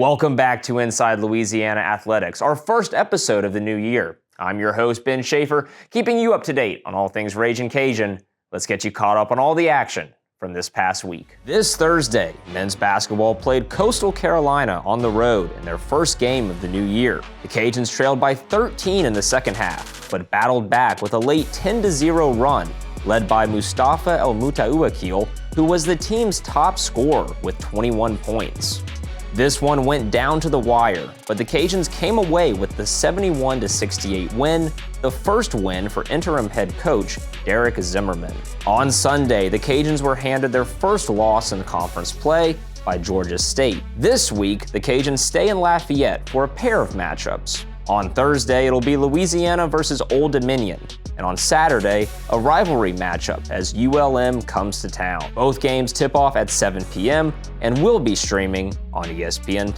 Welcome back to Inside Louisiana Athletics, our first episode of the new year. I'm your host, Ben Schaefer, keeping you up to date on all things Ragin' Cajun. Let's get you caught up on all the action from this past week. This Thursday, men's basketball played Coastal Carolina on the road in their first game of the new year. The Cajuns trailed by 13 in the second half, but battled back with a late 10-0 run, led by Mustafa El Mutaouakil, who was the team's top scorer with 21 points. This one went down to the wire, but the Cajuns came away with the 71-68 win, the first win for interim head coach Derek Zimmerman. On Sunday, the Cajuns were handed their first loss in conference play by Georgia State. This week, the Cajuns stay in Lafayette for a pair of matchups. On Thursday, it'll be Louisiana versus Old Dominion, and on Saturday, a rivalry matchup as ULM comes to town. Both games tip off at 7 p.m. and will be streaming on ESPN+.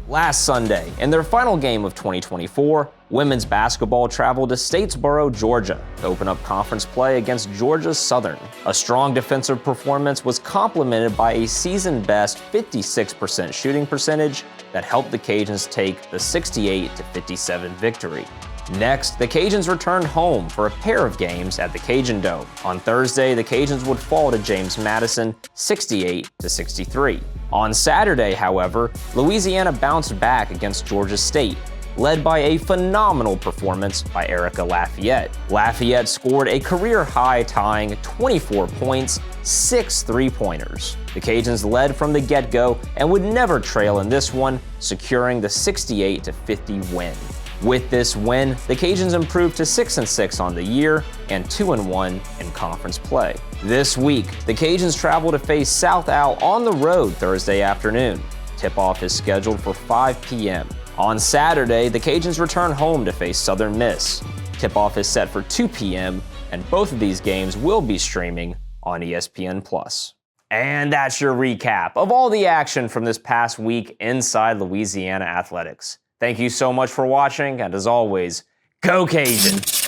Last Sunday, in their final game of 2024, women's basketball traveled to Statesboro, Georgia, to open up conference play against Georgia Southern. A strong defensive performance was complemented by a season-best 56% shooting percentage that helped the Cajuns take the 68-57 victory. Next, the Cajuns returned home for a pair of games at the Cajun Dome. On Thursday, the Cajuns would fall to James Madison 68-63. On Saturday, however, Louisiana bounced back against Georgia State, led by a phenomenal performance by Erica Lafayette. Lafayette scored a career-high tying 24 points, 6 three-pointers. The Cajuns led from the get-go and would never trail in this one, securing the 68-50 win. With this win, the Cajuns improved to 6-6 on the year and 2-1 in conference play. This week, the Cajuns travel to face South Al on the road Thursday afternoon. Tip-off is scheduled for 5 p.m. On Saturday, the Cajuns return home to face Southern Miss. Tip-off is set for 2 p.m., and both of these games will be streaming on ESPN+. And that's your recap of all the action from this past week inside Louisiana Athletics. Thank you so much for watching, and as always, go Cajun!